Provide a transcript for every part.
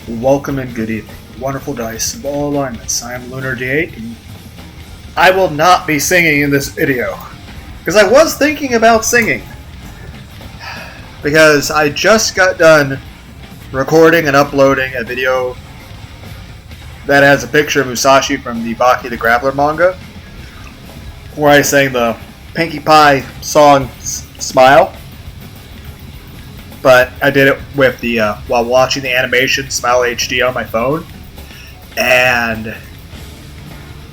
Welcome and good evening, wonderful dice of all alignments. I am Lunar D8, and I will not be singing in this video. Because I was thinking about singing. Because I just got done recording and uploading a video that has a picture of Musashi from the Baki the Grappler manga, where I sang the Pinkie Pie song Smile. But I did it with the while watching the animation Smile HD on my phone, and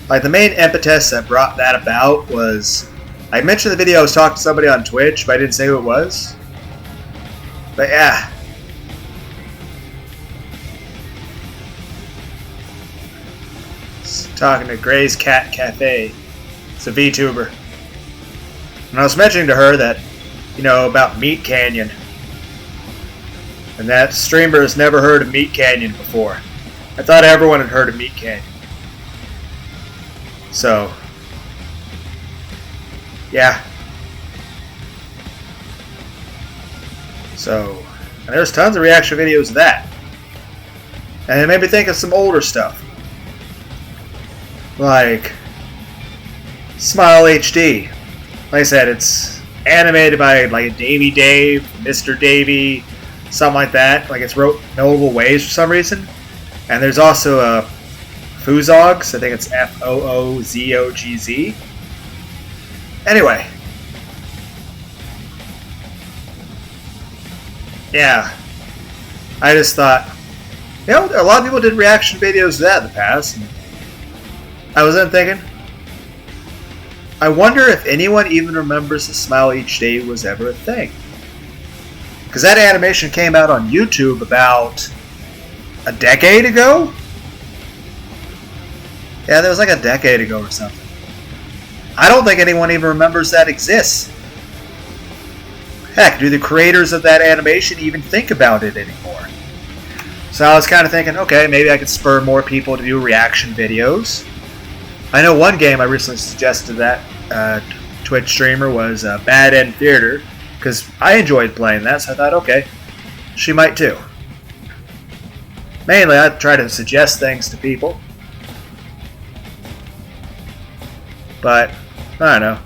like the main impetus that brought that about was I mentioned in the video I was talking to somebody on Twitch, but I didn't say who it was. But yeah, talking to Gray's Cat Cafe. It's a VTuber, and I was mentioning to her that about Meat Canyon. And that streamer has never heard of Meat Canyon before. I thought everyone had heard of Meat Canyon. So, yeah. So, and there's tons of reaction videos of that. And it made me think of some older stuff. Like Smile HD. Like I said, it's animated by like Davey Dave, Mr. Davey, something like that. Like it's wrote notable ways for some reason. And there's also a Foozogs. I think it's Foozogz. Anyway. Yeah. I just thought, a lot of people did reaction videos to that in the past. And I was then thinking, I wonder if anyone even remembers the Smile Each Day was ever a thing. Because that animation came out on YouTube about a decade ago? Yeah, that was like a decade ago or something. I don't think anyone even remembers that exists. Heck, do the creators of that animation even think about it anymore? So I was kind of thinking, okay, maybe I could spur more people to do reaction videos. I know one game I recently suggested that Twitch streamer was Bad End Theater, because I enjoyed playing that, so I thought, okay, she might too. Mainly, I try to suggest things to people. But, I don't know.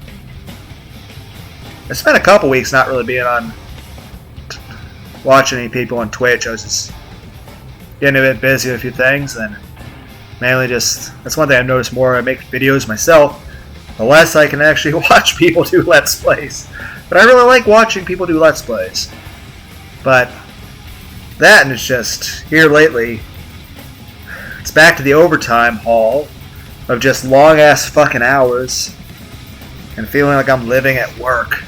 I spent a couple weeks not really being on watching any people on Twitch. I was just getting a bit busy with a few things, and mainly just, that's one thing I've noticed more. I make videos myself, the less I can actually watch people do Let's Plays. But I really like watching people do Let's Plays. But that, and it's just, here lately, it's back to the overtime haul of just long-ass fucking hours and feeling like I'm living at work.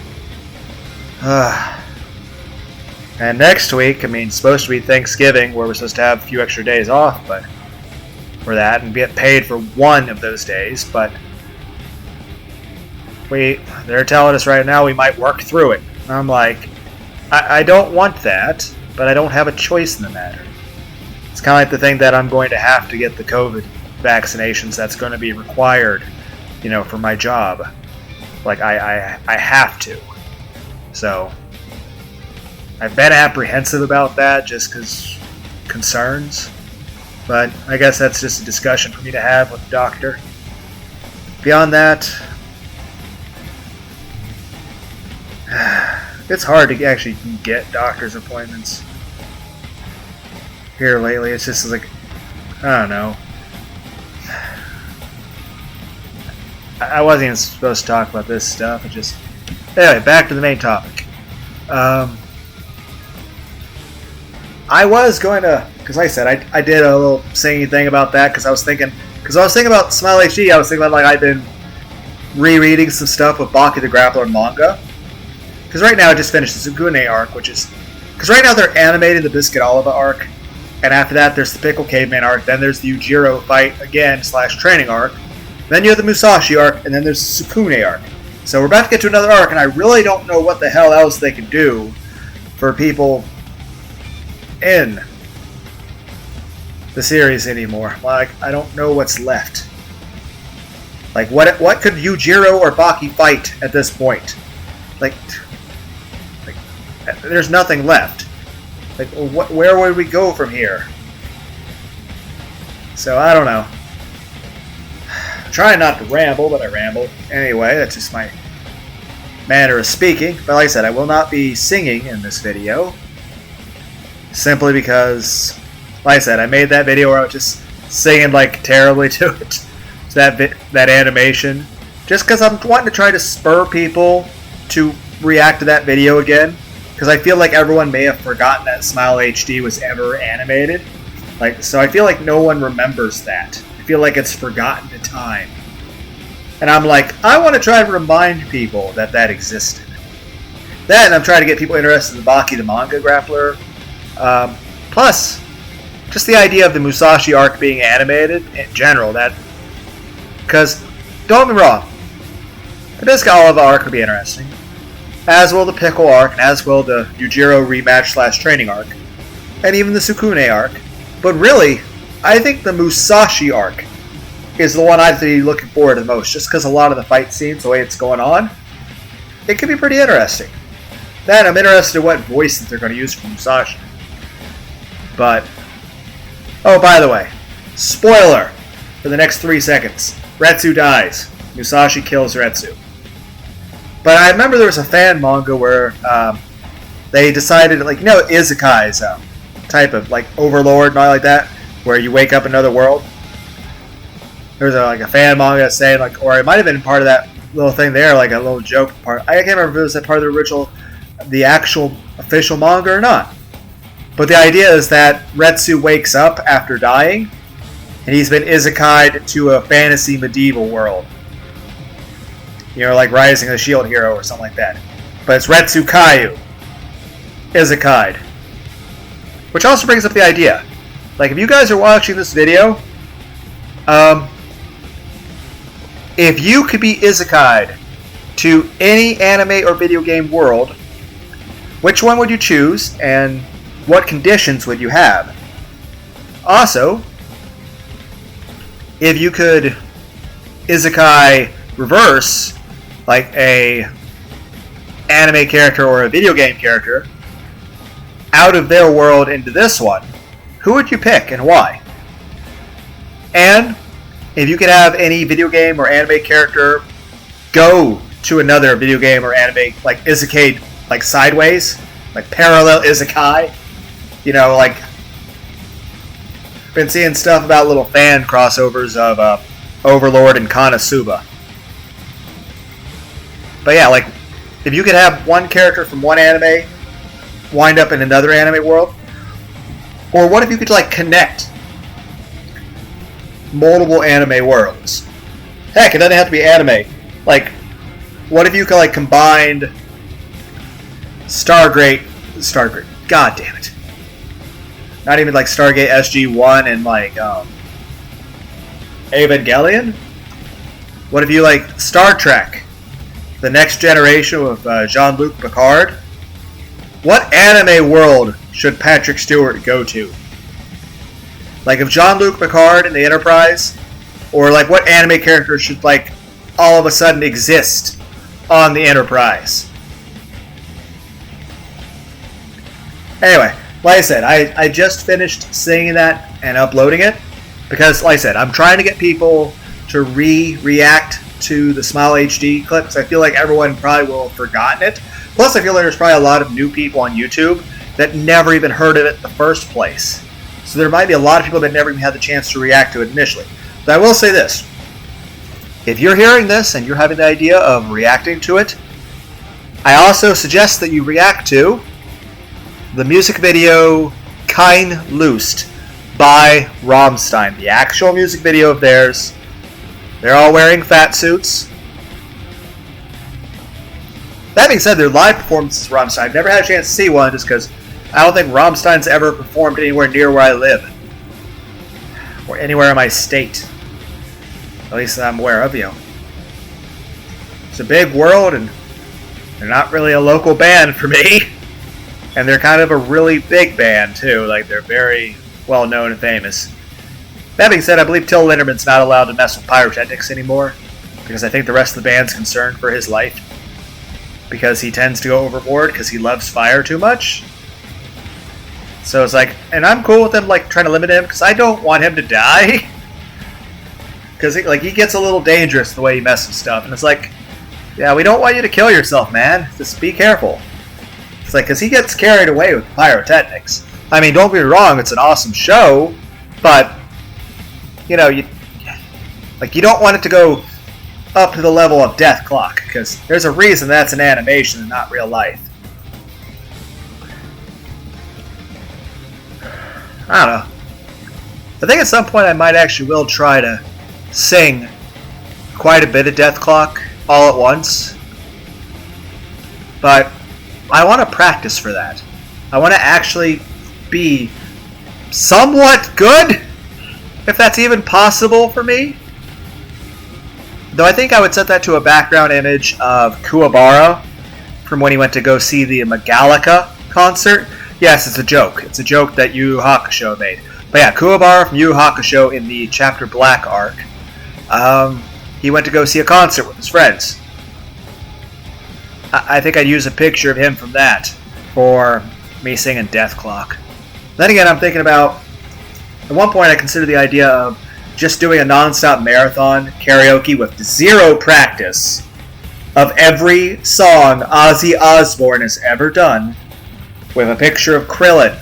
And next week, it's supposed to be Thanksgiving, where we're supposed to have a few extra days off, but for that, and get paid for one of those days, but they're telling us right now we might work through it. And I'm like, I don't want that, but I don't have a choice in the matter. It's kind of like the thing that I'm going to have to get the COVID vaccinations that's going to be required, for my job. Like, I have to. So, I've been apprehensive about that just because concerns. But I guess that's just a discussion for me to have with the doctor. Beyond that, it's hard to actually get doctor's appointments here lately. It's just like, I don't know. I wasn't even supposed to talk about this stuff. Anyway, back to the main topic. I was going to, because like I said, I did a little singing thing about that because I was thinking about Smile HD. I was thinking about like I've been rereading some stuff with Baki the Grappler manga. Because right now I just finished the Sukune arc, because right now they're animating the Biscuit Oliva arc, and after that there's the Pickle Caveman arc, then there's the Ujiro fight again / training arc, then you have the Musashi arc, and then there's the Sukune arc. So we're about to get to another arc, and I really don't know what the hell else they can do for people in the series anymore. Like, I don't know what's left. Like, what could Yujiro or Baki fight at this point? Like there's nothing left. Like, where would we go from here? So I don't know. I'm trying not to ramble, but I ramble. Anyway, that's just my manner of speaking. But like I said, I will not be singing in this video. Simply because, like I said, I made that video where I was just singing like terribly to it. That animation. Just because I'm wanting to try to spur people to react to that video again. Because I feel like everyone may have forgotten that Smile HD was ever animated. So I feel like no one remembers that. I feel like it's forgotten to time. And I'm like, I want to try to remind people that that existed. Then I'm trying to get people interested in Baki the manga grappler. Plus, just the idea of the Musashi arc being animated in general. Because, don't get me wrong, the Biscuit Olive arc would be interesting. As will the Pickle arc, and as will the Yujiro rematch / training arc. And even the Sukune arc. But really, I think the Musashi arc is the one I'd be looking forward to the most, just because a lot of the fight scenes, the way it's going on, it could be pretty interesting. Then I'm interested in what voices they're going to use for Musashi. But, oh, by the way, spoiler for the next 3 seconds. Retsu dies. Musashi kills Retsu. But I remember there was a fan manga where they decided, Isekai is a type of, overlord and all like that, where you wake up in another world. There was a fan manga saying, or it might have been part of that little thing there, a little joke part. I can't remember if it was that part of the original, the actual official manga or not. But the idea is that Retsu wakes up after dying, and he's been isekai'd to a fantasy medieval world. Like Rising of the Shield Hero or something like that. But it's Retsu Kaiju. Isekai'd. Which also brings up the idea. If you guys are watching this video, if you could be isekai'd to any anime or video game world, which one would you choose, and what conditions would you have? Also, if you could isekai reverse, a anime character or a video game character, out of their world into this one, who would you pick and why? And if you could have any video game or anime character go to another video game or anime, isekai, sideways, parallel isekai, been seeing stuff about little fan crossovers of Overlord and Konosuba. But yeah, if you could have one character from one anime wind up in another anime world, or what if you could connect multiple anime worlds? Heck, it doesn't have to be anime. What if you could combined Stargate, god damn it. Not even Stargate SG-1 and Evangelion? What if you Star Trek, the next generation with Jean-Luc Picard? What anime world should Patrick Stewart go to? If Jean-Luc Picard in the Enterprise, or what anime character should all of a sudden exist on the Enterprise? Anyway, like I said, I just finished singing that and uploading it because, like I said, I'm trying to get people to react to the Smile HD clips. I feel like everyone probably will have forgotten it. Plus, I feel like there's probably a lot of new people on YouTube that never even heard of it in the first place. So there might be a lot of people that never even had the chance to react to it initially. But I will say this. If you're hearing this and you're having the idea of reacting to it, I also suggest that you react to the music video Kein Lust by Rammstein. The actual music video of theirs. They're all wearing fat suits. That being said, their live performances, Rammstein, I've never had a chance to see one just because I don't think Rammstein's ever performed anywhere near where I live. Or anywhere in my state. At least that I'm aware of, It's a big world, and they're not really a local band for me. And they're kind of a really big band, too. They're very well known and famous. That being said, I believe Till Lindeman's not allowed to mess with pyrotechnics anymore. Because I think the rest of the band's concerned for his life. Because he tends to go overboard because he loves fire too much. So it's like, and I'm cool with them like trying to limit him because I don't want him to die. Because he gets a little dangerous the way he messes stuff, and it's like, yeah, we don't want you to kill yourself, man. Just be careful. It's like, because he gets carried away with pyrotechnics. I mean, don't get me wrong, it's an awesome show, but you don't want it to go up to the level of Death Clock, because there's a reason that's an animation and not real life. I don't know. I think at some point I might actually will try to sing quite a bit of Death Clock all at once. But I want to practice for that. I want to actually be somewhat good, if that's even possible for me. Though I think I would set that to a background image of Kuwabara from when he went to go see the Metallica concert. Yes, it's a joke. It's a joke that Yu Yu Hakusho made. But yeah, Kuwabara from Yu Yu Hakusho in the Chapter Black arc. He went to go see a concert with his friends. I think I'd use a picture of him from that for me singing Death Clock. Then again, I'm thinking about, at one point I considered the idea of just doing a non-stop marathon karaoke with zero practice of every song Ozzy Osbourne has ever done, with a picture of Krillin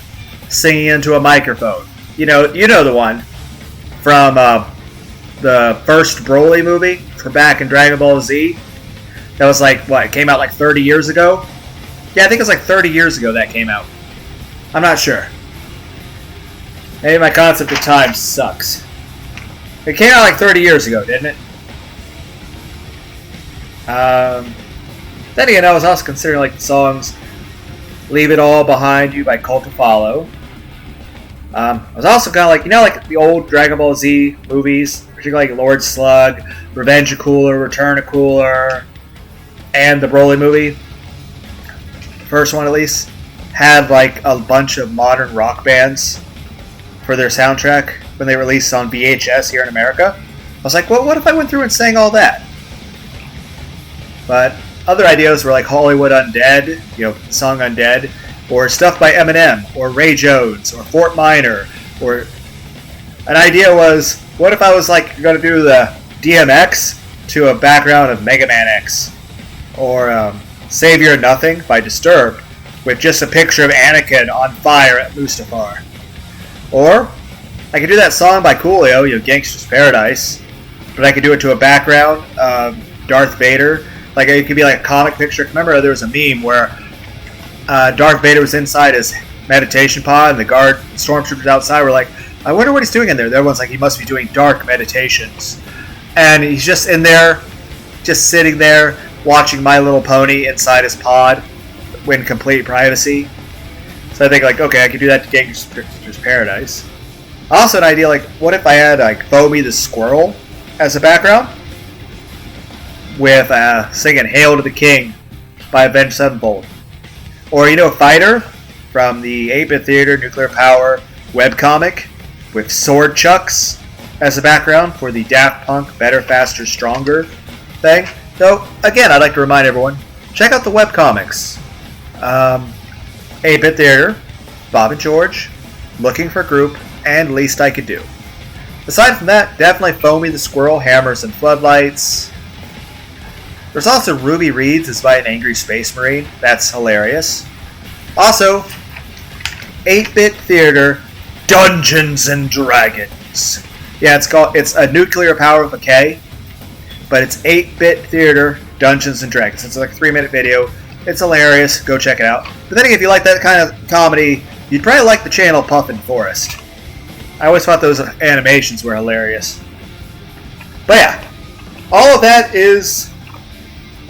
singing into a microphone. You know the one from the first Broly movie from back in Dragon Ball Z. That was like, what, it came out like 30 years ago? Yeah, I think it was like 30 years ago that came out. I'm not sure. Maybe my concept of time sucks. It came out like 30 years ago, didn't it? Then again, I was also considering like the songs Leave It All Behind You by Cult of Follow. I was also kind of like, like the old Dragon Ball Z movies, particularly like Lord Slug, Revenge of Cooler, Return of Cooler, and the Broly movie, the first one at least, had like a bunch of modern rock bands for their soundtrack when they released on VHS here in America. I was like, well, what if I went through and sang all that? But other ideas were like Hollywood Undead, the song Undead, or stuff by Eminem, or Ray Jones, or Fort Minor, or an idea was, what if I was like going to do the DMX to a background of Mega Man X, or Savior Nothing by Disturbed, with just a picture of Anakin on fire at Mustafar. Or I could do that song by Coolio, Gangsta's Paradise, but I could do it to a background of Darth Vader. Like, it could be like a comic picture. Remember, there was a meme where Darth Vader was inside his meditation pod, and the stormtroopers outside were like, I wonder what he's doing in there. Everyone's like, he must be doing dark meditations. And he's just in there, just sitting there, watching My Little Pony inside his pod in complete privacy. So I think, like, okay, I could do that to Gangsta's Paradise. Also an idea, like, what if I had, like, Foamy the Squirrel as a background? With singing Hail to the King by Avenged Sevenfold. Or, Fighter from the 8-Bit Theater Nuclear Power webcomic with Sword Chucks as a background for the Daft Punk Better, Faster, Stronger thing. So, again, I'd like to remind everyone, check out the webcomics. 8-Bit Theater, Bob and George, Looking for Group, and Least I Could Do. Aside from that, definitely Foamy the Squirrel, Hammers and Floodlights. There's also Ruby Reads is by an Angry Space Marine. That's hilarious. Also, 8-Bit Theater, Dungeons and Dragons. Yeah, it's a Nuclear Power with a K, but it's 8-Bit Theater, Dungeons and Dragons. It's like a 3-minute video. It's hilarious. Go check it out. But then again, if you like that kind of comedy, you'd probably like the channel Puffin Forest. I always thought those animations were hilarious. But yeah, all of that is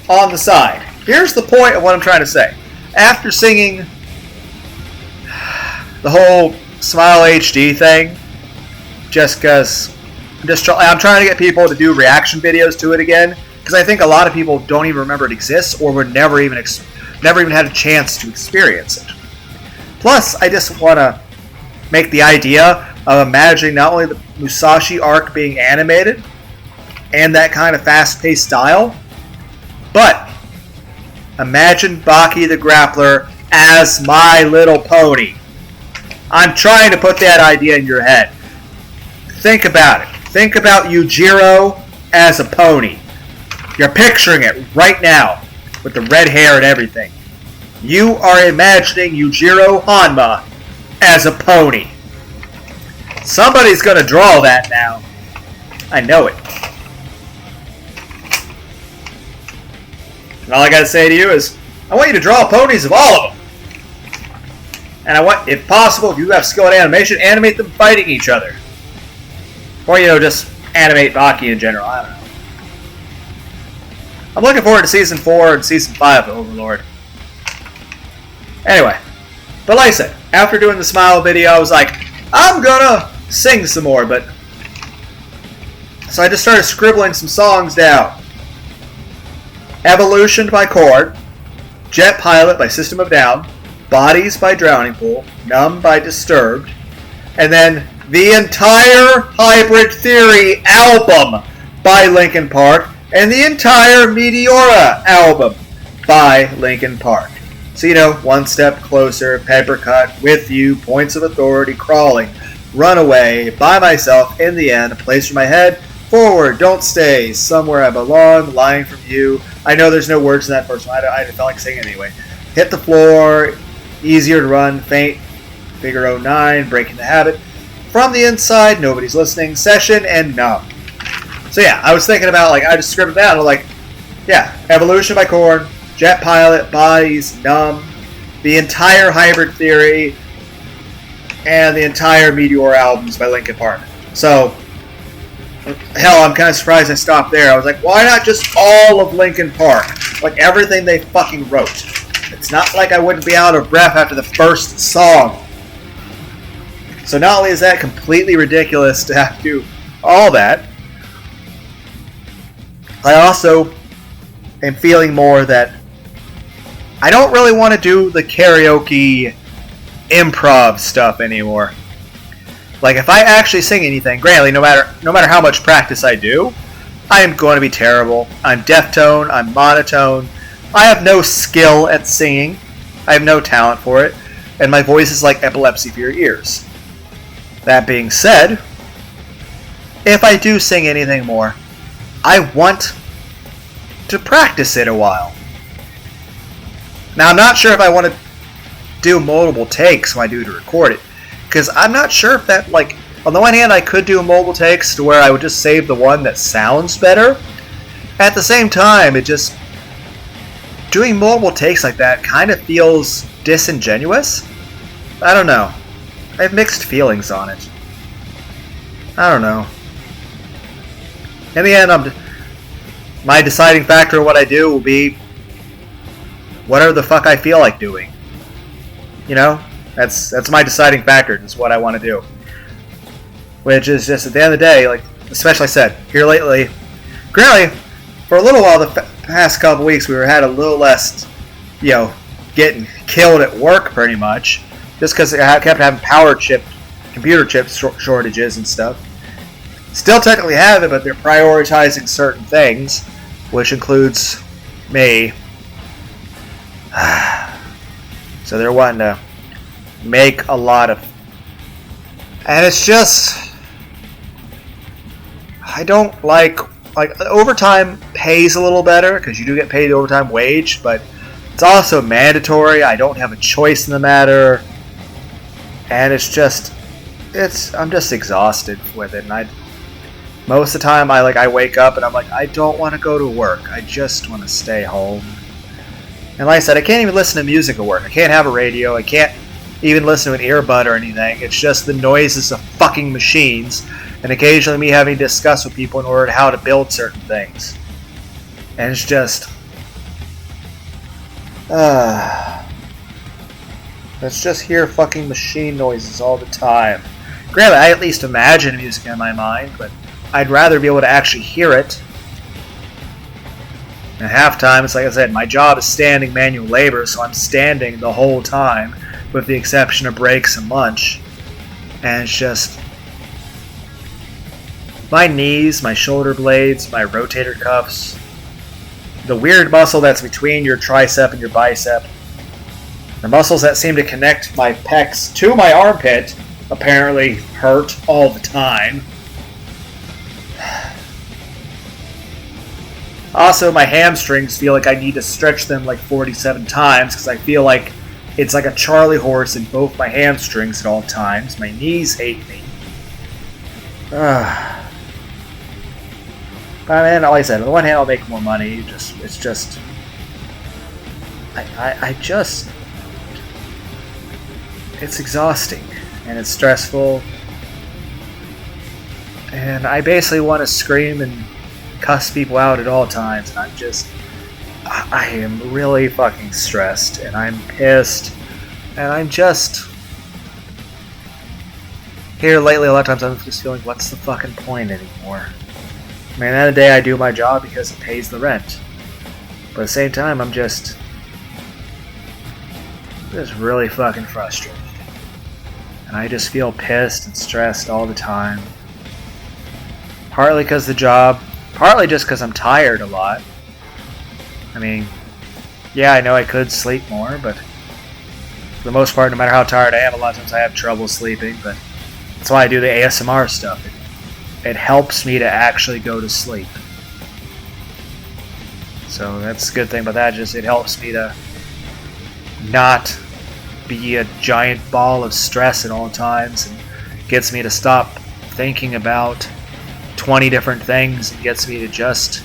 on the side. Here's the point of what I'm trying to say. After singing the whole Smile HD thing, just because I'm trying to get people to do reaction videos to it again, because I think a lot of people don't even remember it exists, or would never even had a chance to experience it. Plus, I just want to make the idea of imagining not only the Musashi arc being animated and that kind of fast-paced style, but imagine Baki the Grappler as My Little Pony. I'm trying to put that idea in your head. Think about it. Think about Yujiro as a pony. You're picturing it right now with the red hair and everything. You are imagining Yujiro Hanma as a pony. Somebody's going to draw that now. I know it. And all I got to say to you is, I want you to draw ponies of all of them. And I want, if possible, if you have skill in animation, animate them fighting each other. Or, just animate Baki in general. I don't know. I'm looking forward to Season 4 and Season 5 of Overlord. Anyway. But like I said, after doing the Smile video, I was like, I'm gonna sing some more, but... So I just started scribbling some songs down. Evolution by Korn. Jet Pilot by System of a Down. Bodies by Drowning Pool. Numb by Disturbed. And then the entire Hybrid Theory album by Linkin Park. And the entire Meteora album by Linkin Park. So, One Step Closer, Paper Cut, With You, Points of Authority, Crawling, Runaway, By Myself, In the End, A Place for My Head, Forward, Don't Stay, Somewhere I Belong, Lying from You. I know there's no words in that first one. I felt like singing anyway. Hit the Floor, Easier to Run, Faint, Figure 09, Breaking the Habit, From the Inside, Nobody's Listening, Session, and Numb. So yeah, I was thinking about, I just scribbled down, Evolution by Korn, Jet Pilot, Bodies, Numb, the entire Hybrid Theory, and the entire Meteor albums by Linkin Park. So, hell, I'm kind of surprised I stopped there. I was like, why not just all of Linkin Park? Everything they fucking wrote. It's not like I wouldn't be out of breath after the first song. So not only is that completely ridiculous to have to do all that, I also am feeling more that I don't really want to do the karaoke improv stuff anymore. If I actually sing anything, granted, no matter how much practice I do, I am going to be terrible. I'm deaf-tone, I'm monotone, I have no skill at singing, I have no talent for it, and my voice is like epilepsy for your ears. That being said, if I do sing anything more, I want to practice it a while. Now, I'm not sure if I want to do multiple takes when I do to record it, because I'm not sure if that, on the one hand, I could do multiple takes to where I would just save the one that sounds better. At the same time, doing multiple takes like that kind of feels disingenuous. I don't know. I have mixed feelings on it. I don't know. In the end, my deciding factor of what I do will be whatever the fuck I feel like doing. That's my deciding factor. Is what I want to do. Which is just at the end of the day, especially I said here lately. Granted, for a little while, the past couple weeks, we had a little less, getting killed at work pretty much, just because I kept having computer chip shortages and stuff. Still technically have it, but they're prioritizing certain things, which includes me. So they're wanting to make a lot of... And it's just... I don't like overtime pays a little better, because you do get paid overtime wage, but it's also mandatory. I don't have a choice in the matter. And it's just... I'm just exhausted with it, and most of the time I wake up and I'm like, I don't want to go to work. I just want to stay home. And like I said, I can't even listen to music at work. I can't have a radio. I can't even listen to an earbud or anything. It's just the noises of fucking machines, and occasionally me having to discuss with people in order to how to build certain things. And it's just... let's just hear fucking machine noises all the time. Granted, I at least imagine music in my mind, but I'd rather be able to actually hear it. And half time, it's like I said, my job is standing manual labor, so I'm standing the whole time, with the exception of breaks and lunch. And it's just... my knees, my shoulder blades, my rotator cuffs, the weird muscle that's between your tricep and your bicep. The muscles that seem to connect my pecs to my armpit apparently hurt all the time. Also, my hamstrings feel like I need to stretch them like 47 times because I feel like it's like a Charlie horse in both my hamstrings at all times. My knees hate me. But man, like I said, on the one hand, I'll make more money. It's just, it's exhausting and it's stressful, and I basically want to scream and cuss people out at all times. And I am really fucking stressed, and I'm pissed, and I'm just here lately. A lot of times I'm just feeling, what's the fucking point anymore? I mean, at the end of the day, I do my job because it pays the rent. But at the same time, I'm just really fucking frustrated. And I just feel pissed and stressed all the time. Partly because of the job, partly just because I'm tired a lot. I mean, yeah, I know I could sleep more, but for the most part, no matter how tired I am, a lot of times I have trouble sleeping, but that's why I do the ASMR stuff. It helps me to actually go to sleep. So that's a good thing about that, just it helps me to not be a giant ball of stress at all times, and gets me to stop thinking about 20 different things, and gets me to just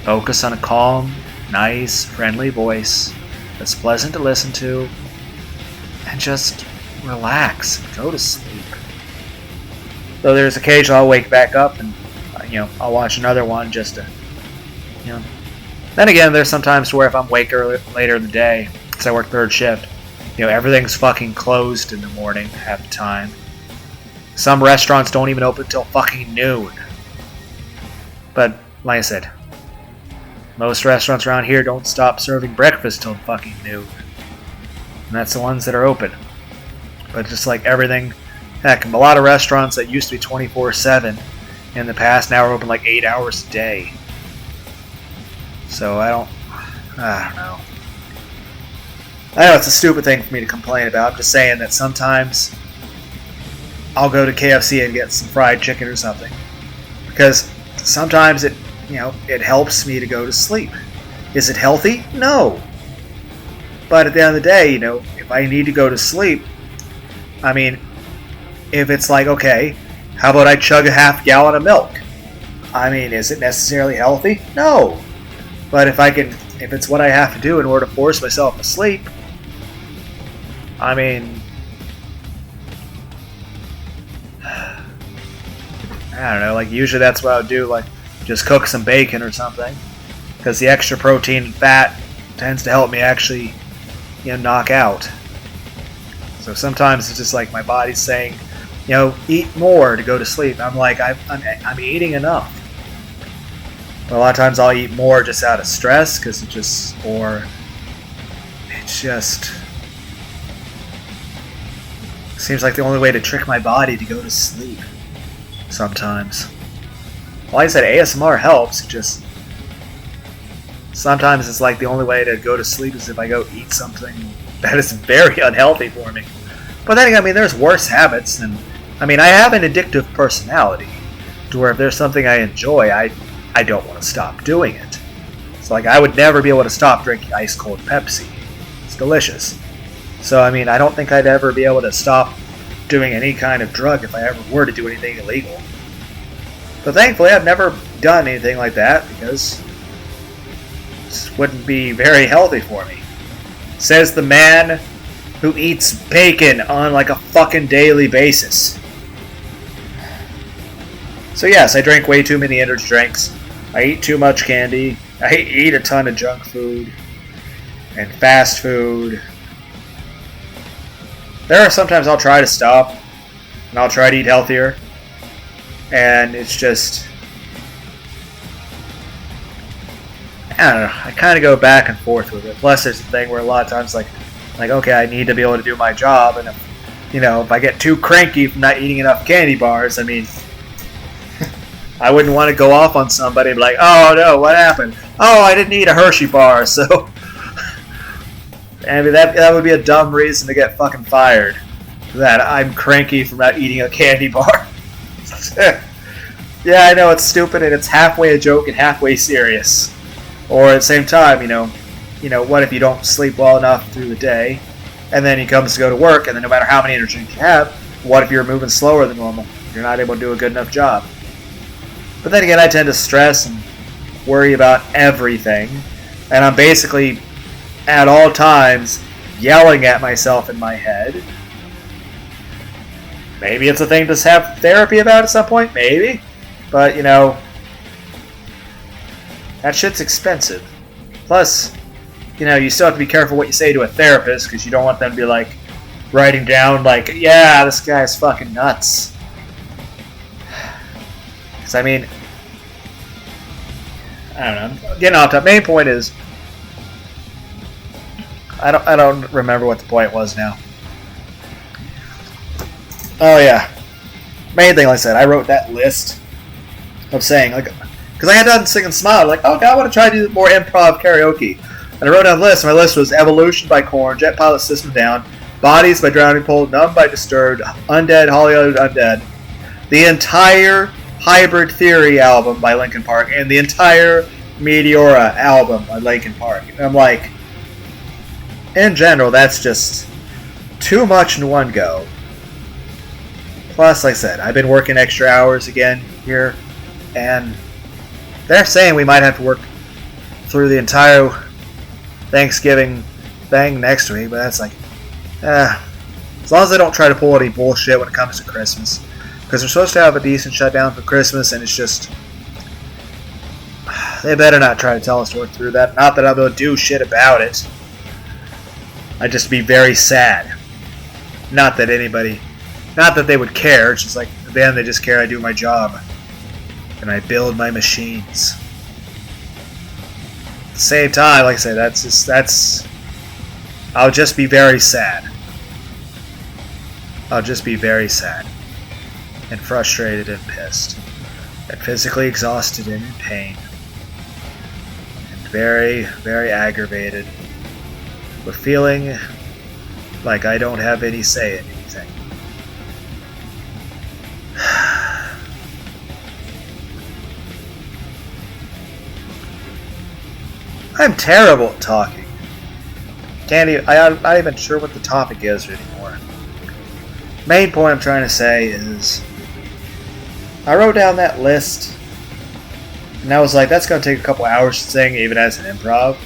focus on a calm, nice, friendly voice that's pleasant to listen to, and just relax and go to sleep. Though there's occasionally I'll wake back up and I'll watch another one just to Then again, there's sometimes where if I'm awake later in the day, because I work third shift, everything's fucking closed in the morning half the time. Some restaurants don't even open until fucking noon. But like I said, most restaurants around here don't stop serving breakfast till fucking noon. And that's the ones that are open. But just like everything, heck, a lot of restaurants that used to be 24/7 in the past now are open like 8 hours a day. So I don't know. I know it's a stupid thing for me to complain about. I'm just saying that sometimes I'll go to KFC and get some fried chicken or something, because sometimes it helps me to go to sleep. Is it healthy? No. But at the end of the day, if I need to go to sleep, I mean, if it's like, okay, how about I chug a half gallon of milk? I mean, is it necessarily healthy? No. But if it's what I have to do in order to force myself to sleep, I mean, I don't know, like usually that's what I would do, like just cook some bacon or something, because the extra protein and fat tends to help me actually, knock out. So sometimes it's just like my body's saying, eat more to go to sleep. I'm like, I'm eating enough. But a lot of times I'll eat more just out of stress, because it's just seems like the only way to trick my body to go to sleep sometimes. Like I said, ASMR helps, just sometimes it's like the only way to go to sleep is if I go eat something that is very unhealthy for me. But then again, I mean, there's worse habits, and I mean, I have an addictive personality to where if there's something I enjoy, I don't want to stop doing it. It's like I would never be able to stop drinking ice cold Pepsi. It's delicious. So I mean, I don't think I'd ever be able to stop doing any kind of drug if I ever were to do anything illegal. But thankfully, I've never done anything like that, because this wouldn't be very healthy for me. Says the man who eats bacon on like a fucking daily basis. So yes, I drink way too many energy drinks. I eat too much candy. I eat a ton of junk food and fast food. There are sometimes I'll try to stop and I'll try to eat healthier, and it's just, I don't know, I kind of go back and forth with it. Plus there's the thing where a lot of times like okay, I need to be able to do my job, and if I get too cranky from not eating enough candy bars, I mean, I wouldn't want to go off on somebody and be like, oh no, what happened? Oh, I didn't eat a Hershey bar, so I mean, that would be a dumb reason to get fucking fired. That I'm cranky from not eating a candy bar. Yeah, I know it's stupid and it's halfway a joke and halfway serious. Or at the same time, what if you don't sleep well enough through the day, and then he comes to go to work, and then no matter how many energy you have, what if you're moving slower than normal? You're not able to do a good enough job. But then again, I tend to stress and worry about everything, and I'm basically at all times yelling at myself in my head. Maybe it's a thing to have therapy about at some point, maybe. But, that shit's expensive. Plus, you still have to be careful what you say to a therapist, because you don't want them to be, writing down, yeah, this guy's fucking nuts. Because, I don't know, getting off top. Main point is, I don't remember what the point was now. Oh, yeah. Main thing, like I said, I wrote that list of saying, because I had done Sing and Smile, oh, God, I want to try to do more improv karaoke. And I wrote down a list, and my list was Evolution by Korn, Jet Pilot System Down, Bodies by Drowning Pool, Numb by Disturbed, Undead, Hollywood Undead, the entire Hybrid Theory album by Linkin Park, and the entire Meteora album by Linkin Park. And I'm like, in general, that's just too much in one go. Plus, like I said, I've been working extra hours again here, and they're saying we might have to work through the entire Thanksgiving thing next week, but that's as long as they don't try to pull any bullshit when it comes to Christmas. Because we're supposed to have a decent shutdown for Christmas, and it's just, they better not try to tell us to work through that. Not that I'll be able to do shit about it. I'd just be very sad. Not that they would care, it's just at the end they just care I do my job. And I build my machines. At the same time, like I said, I'll just be very sad. I'll just be very sad. And frustrated and pissed. And physically exhausted and in pain. And very, very aggravated. With feeling like I don't have any say in anything. I'm terrible at talking. I'm not even sure what the topic is anymore. Main point I'm trying to say is, I wrote down that list, and I was like, that's going to take a couple hours to sing, even as an improv.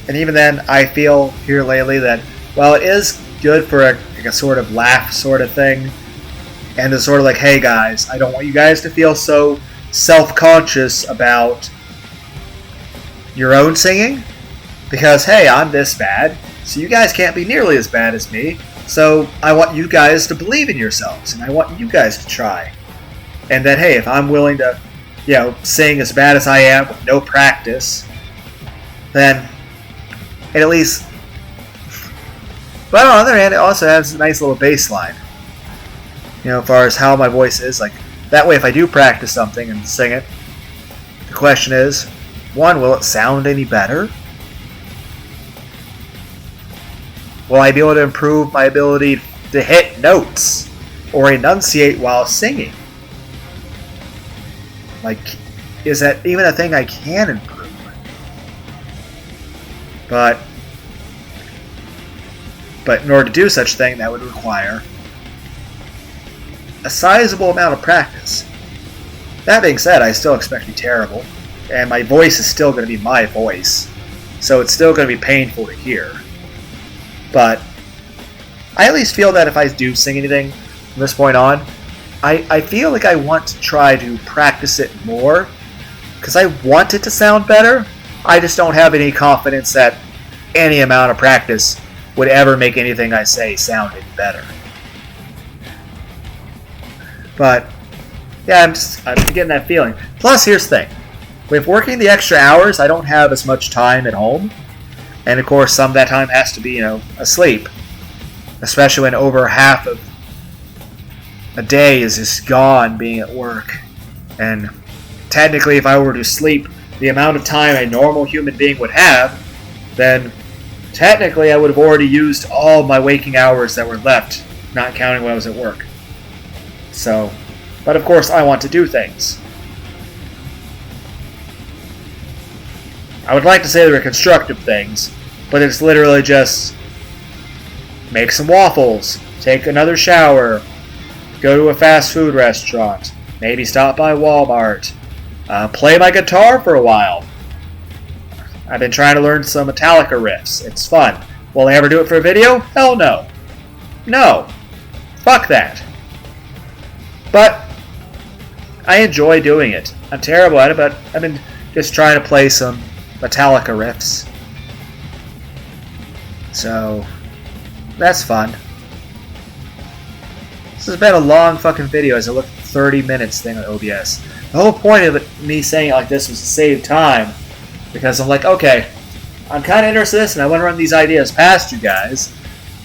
And even then, I feel here lately that, while it is good for a sort of laugh sort of thing, and it's sort of hey guys, I don't want you guys to feel so self-conscious about your own singing, because hey, I'm this bad, so you guys can't be nearly as bad as me, so I want you guys to believe in yourselves, and I want you guys to try. And that hey, if I'm willing to, sing as bad as I am with no practice, then it at least, but on the other hand, it also has a nice little bass line. As far as how my voice is, that way if I do practice something and sing it, the question is, one, will it sound any better? Will I be able to improve my ability to hit notes or enunciate while singing? Is that even a thing I can improve? But in order to do such a thing, that would require a sizable amount of practice. That being said, I still expect to be terrible, and my voice is still going to be my voice, so it's still going to be painful to hear. But I at least feel that if I do sing anything from this point on, I feel like I want to try to practice it more, because I want it to sound better. I just don't have any confidence that any amount of practice would ever make anything I say sound any better. But yeah, I'm getting that feeling. Plus, here's the thing: with working the extra hours, I don't have as much time at home, and of course, some of that time has to be, asleep. Especially when over half of a day is just gone being at work. And technically, if I were to sleep the amount of time a normal human being would have, then technically I would have already used all my waking hours that were left, not counting when I was at work. So, but of course I want to do things. I would like to say they were constructive things, but it's literally just make some waffles, take another shower, go to a fast food restaurant, maybe stop by Walmart, play my guitar for a while. I've been trying to learn some Metallica riffs. It's fun. Will I ever do it for a video? Hell no. No. Fuck that. But I enjoy doing it. I'm terrible at it, but I've been just trying to play some Metallica riffs. So, that's fun. This has been a long fucking video as I look at the 30 minutes thing on OBS. The whole point of it, me saying it like this was to save time. Because I'm like, okay, I'm kind of interested in this and I want to run these ideas past you guys.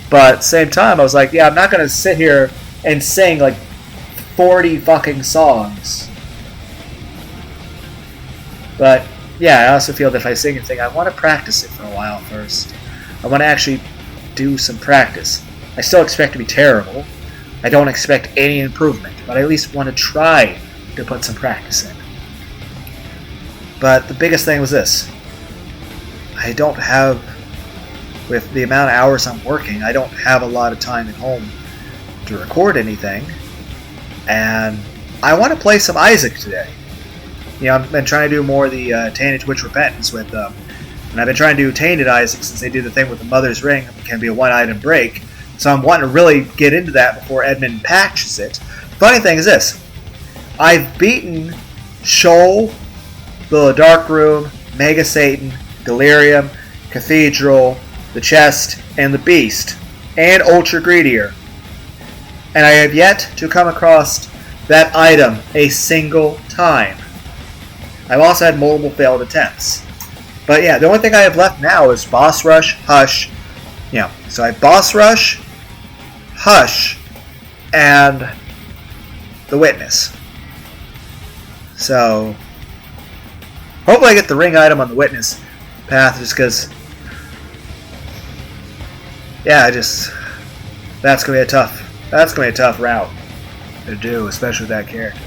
But at the same time, I was like, yeah, I'm not going to sit here and sing like 40 fucking songs. But yeah, I also feel that if I sing anything, I want to practice it for a while first. I want to actually do some practice. I still expect to be terrible. I don't expect any improvement, but I at least want to try to put some practice in. But the biggest thing was this. I don't have, with the amount of hours I'm working, I don't have a lot of time at home to record anything. And I want to play some Isaac today. You know, I've been trying to do more of the Tainted Twitch Repentance with them. And I've been trying to do Tainted Isaac since they do the thing with the Mother's Ring. It can be a one-item break. So I'm wanting to really get into that before Edmund patches it. Funny thing is this. I've beaten Shoal, the Dark Room, Mega Satan, Delirium, Cathedral, the Chest, and the Beast, and Ultra Greedier. And I have yet to come across that item a single time. I've also had multiple failed attempts. But yeah, the only thing I have left now is Boss Rush, Hush. Yeah, so I have Boss Rush, Hush, and the Witness. So hopefully I get the ring item on the Witness path just because, yeah, that's going to be a tough route to do, especially with that character.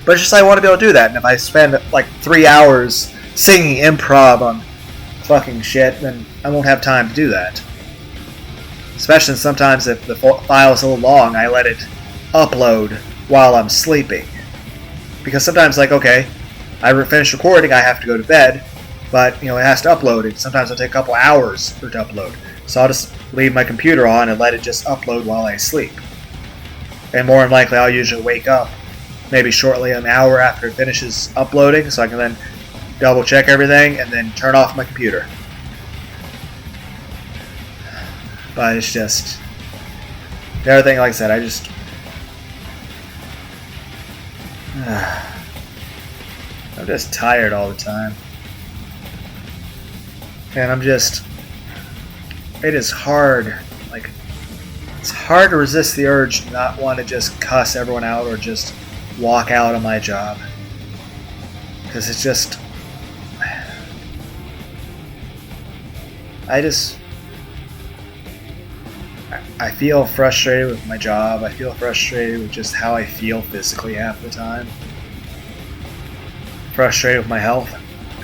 But it's just I want to be able to do that, and if I spend like 3 hours singing improv on fucking shit, then I won't have time to do that. Especially sometimes if the file is a little long, I let it upload while I'm sleeping. Because sometimes, like, okay, I finish recording, I have to go to bed, but, you know, it has to upload it. Sometimes it'll take a couple hours for it to upload. So I'll just leave my computer on and let it just upload while I sleep. And more than likely, I'll usually wake up maybe shortly an hour after it finishes uploading, so I can then double check everything and then turn off my computer. But it's just, the other thing, like I said, I'm just tired all the time. And it is hard. Like, it's hard to resist the urge to not want to just cuss everyone out or just walk out on my job. Because it's just, I feel frustrated with my job. I feel frustrated with just how I feel physically half the time. Frustrated with my health.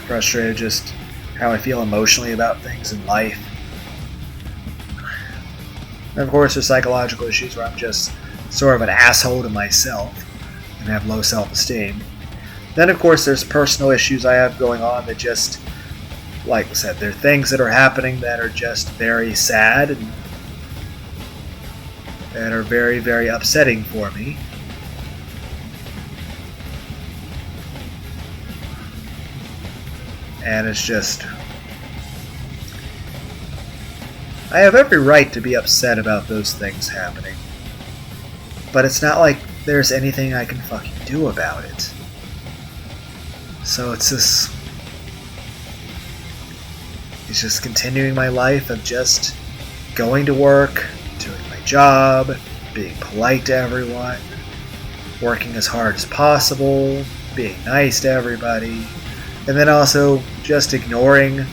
Frustrated just how I feel emotionally about things in life. And of course, there's psychological issues where I'm just sort of an asshole to myself and have low self-esteem. Then, of course, there's personal issues I have going on that just, like I said, there are things that are happening that are just very sad and that are very, very upsetting for me. And it's just, I have every right to be upset about those things happening. But it's not like there's anything I can fucking do about it. So it's just continuing my life of just going to work, doing my job, being polite to everyone, working as hard as possible, being nice to everybody, and then also just ignoring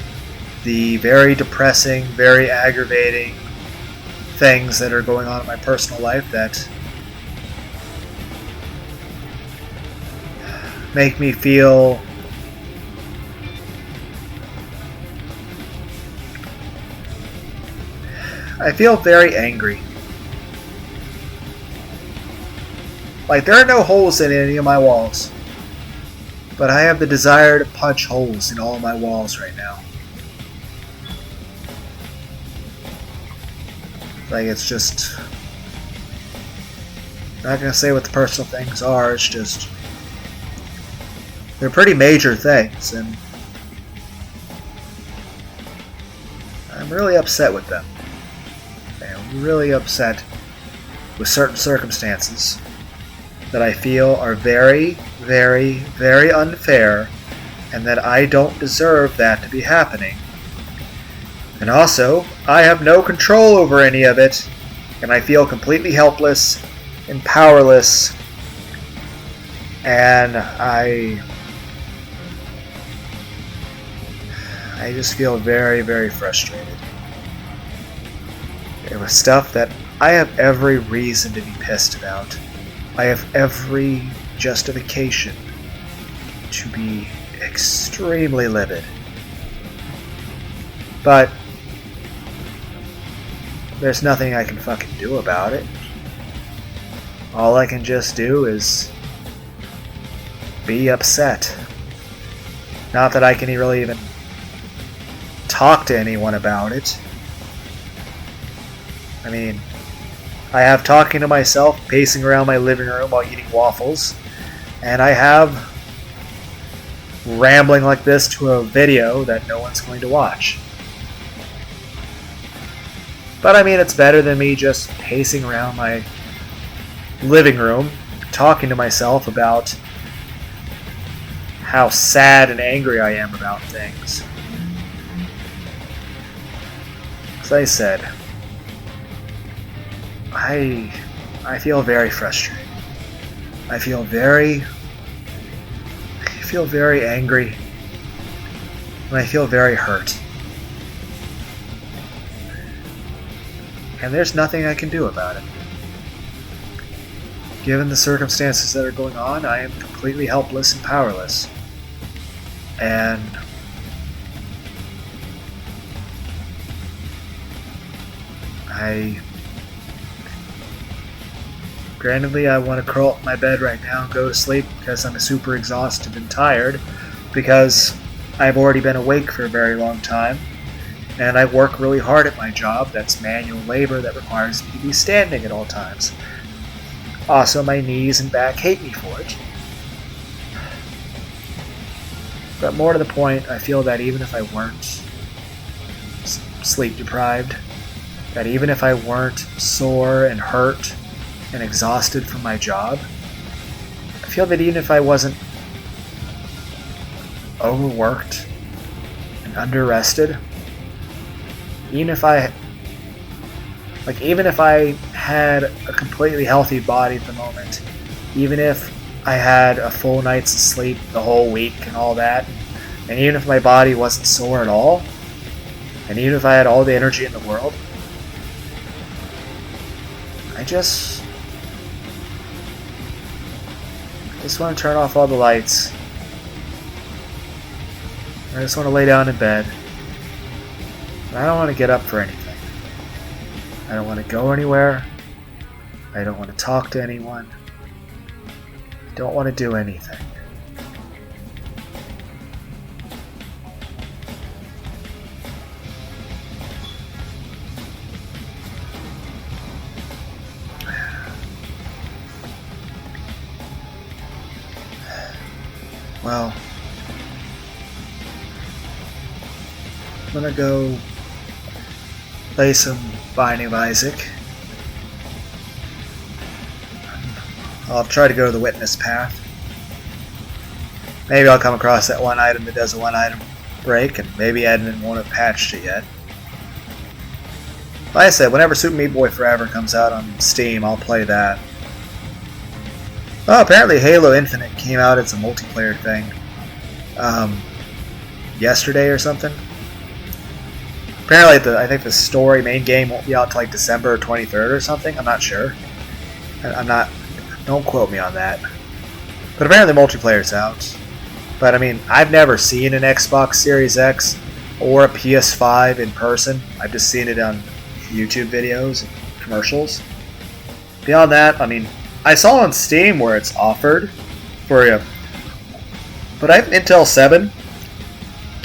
the very depressing, very aggravating things that are going on in my personal life that make me feel very angry. Like, there are no holes in any of my walls, but I have the desire to punch holes in all my walls right now. Like, it's just, I'm not gonna say what the personal things are, it's just, they're pretty major things, and I'm really upset with them. I'm really upset with certain circumstances that I feel are very, very, very unfair, and that I don't deserve that to be happening. And also, I have no control over any of it, and I feel completely helpless and powerless, and I just feel very, very frustrated. It was stuff that I have every reason to be pissed about. I have every justification to be extremely livid. But there's nothing I can fucking do about it. All I can just do is be upset. Not that I can really even talk to anyone about it. I mean, I have talking to myself, pacing around my living room while eating waffles, and I have rambling like this to a video that no one's going to watch. But I mean, it's better than me just pacing around my living room, talking to myself about how sad and angry I am about things. As I said, I feel very frustrated. I feel very angry, and I feel very hurt. And there's nothing I can do about it. Given the circumstances that are going on, I am completely helpless and powerless. And Grantedly, I want to curl up in my bed right now and go to sleep because I'm super exhausted and tired, because I've already been awake for a very long time, and I work really hard at my job that's manual labor that requires me to be standing at all times. Also, my knees and back hate me for it. But more to the point, I feel that even if I weren't sleep deprived, that even if I weren't sore and hurt and exhausted from my job, I feel that even if I wasn't overworked and underrested, even if I had a completely healthy body at the moment, even if I had a full night's sleep the whole week and all that, and even if my body wasn't sore at all, and even if I had all the energy in the world, I just want to turn off all the lights. I just want to lay down in bed. And I don't want to get up for anything. I don't want to go anywhere. I don't want to talk to anyone. I don't want to do anything. Well, I'm gonna go play some Binding of Isaac. I'll try to go to the witness path. Maybe I'll come across that one item that does a one item break, and maybe admin won't have patched it yet. Like I said, whenever Super Meat Boy Forever comes out on Steam, I'll play that. Oh, apparently Halo Infinite came out as a multiplayer thing yesterday or something. Apparently, I think the story main game won't be out till like December 23rd or something. I'm not sure. I'm not. Don't quote me on that. But apparently, multiplayer's out. But I mean, I've never seen an Xbox Series X or a PS5 in person. I've just seen it on YouTube videos and commercials. Beyond that, I mean, I saw on Steam where it's offered for you. But I have Intel 7,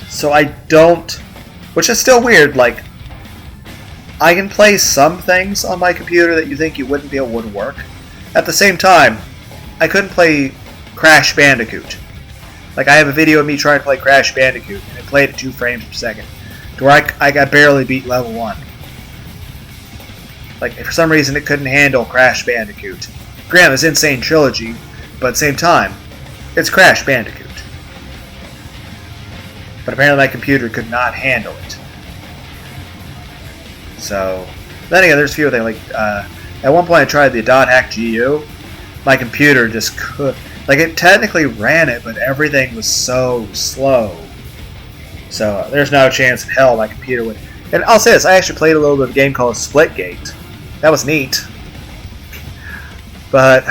so I don't, which is still weird, like, I can play some things on my computer that you think you wouldn't be able to work. At the same time, I couldn't play Crash Bandicoot. Like, I have a video of me trying to play Crash Bandicoot, and it played at 2 frames per second, to where I barely beat level 1. Like, for some reason, it couldn't handle Crash Bandicoot. Granted, it's Insane Trilogy, but at the same time, it's Crash Bandicoot. But apparently my computer could not handle it. So, then again, there's a few things. Like, at one point I tried the .hack GU. My computer just could. Like, it technically ran it, but everything was so slow. So, there's no chance in hell my computer would. And I'll say this, I actually played a little bit of a game called Splitgate. That was neat. But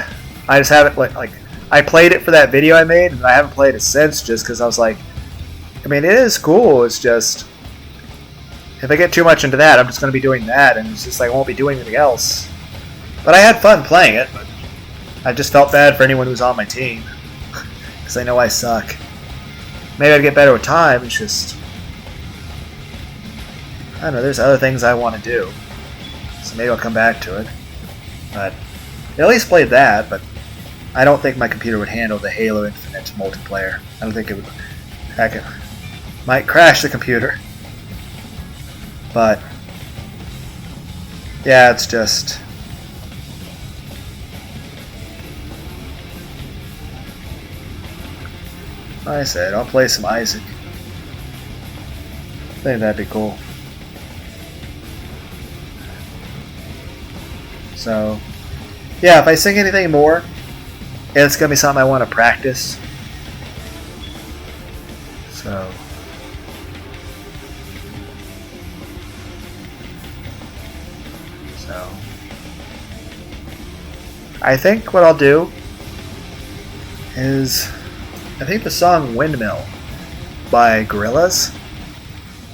I just haven't, like, I played it for that video I made, and I haven't played it since just because I was like, I mean, it is cool, it's just, if I get too much into that, I'm just going to be doing that, and it's just like, I won't be doing anything else. But I had fun playing it, but I just felt bad for anyone who's on my team, because I know I suck. Maybe I'd get better with time, it's just, I don't know, there's other things I want to do, so maybe I'll come back to it. But I at least played that, but I don't think my computer would handle the Halo Infinite multiplayer. I don't think it would. Heck, it might crash the computer. But yeah, it's just, like I said, I'll play some Isaac. I think that'd be cool. So yeah, if I sing anything more, it's going to be something I want to practice. So I think what I'll do is, I think the song Windmill by Gorillaz.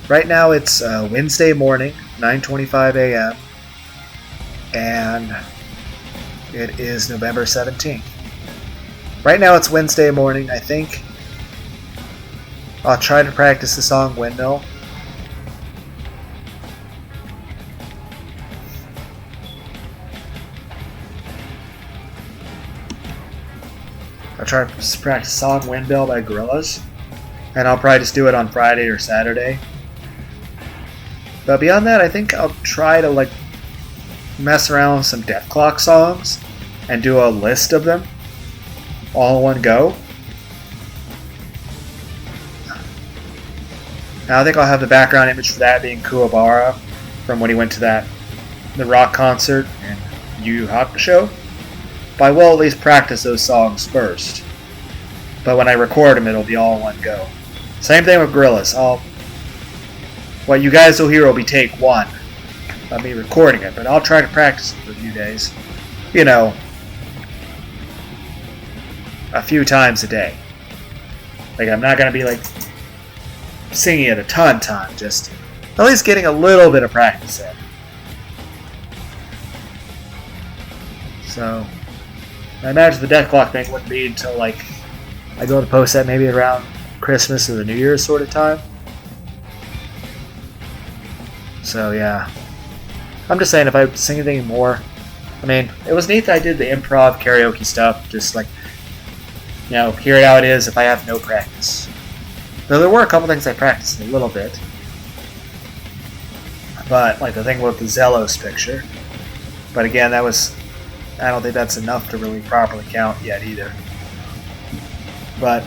Right now it's Wednesday morning, 9:25 a.m. and it is November 17th. Right now it's Wednesday morning. I think I'll try to practice the song Windmill. I'll try to practice the song Windmill by Gorillaz. And I'll probably just do it on Friday or Saturday. But beyond that, I think I'll try to like mess around with some Death Clock songs and do a list of them all in one go. Now I think I'll have the background image for that being Kuwabara from when he went to the rock concert in Yu Yu Hakusho. But I will at least practice those songs first. But when I record them, it'll be all in one go. Same thing with Gorillaz. What you guys will hear will be take one of me recording it, but I'll try to practice it for a few days. You know, a few times a day. Like, I'm not going to be like singing it a ton, just at least getting a little bit of practice in. So, I imagine the Death Clock thing wouldn't be until like I go to post that maybe around Christmas or the New Year's sort of time. So yeah, I'm just saying if I sing anything more, I mean, it was neat that I did the improv karaoke stuff, just like, you know, hear it how it is if I have no practice. Though there were a couple things I practiced a little bit. But, like the thing with the Zelos picture. But again, that was, I don't think that's enough to really properly count yet either. But,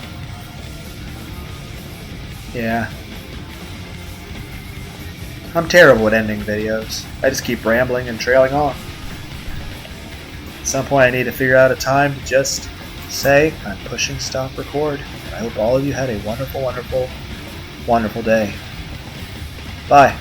yeah. I'm terrible at ending videos. I just keep rambling and trailing on. At some point I need to figure out a time to just say, I'm pushing stop record. I hope all of you had a wonderful, wonderful, wonderful day. Bye.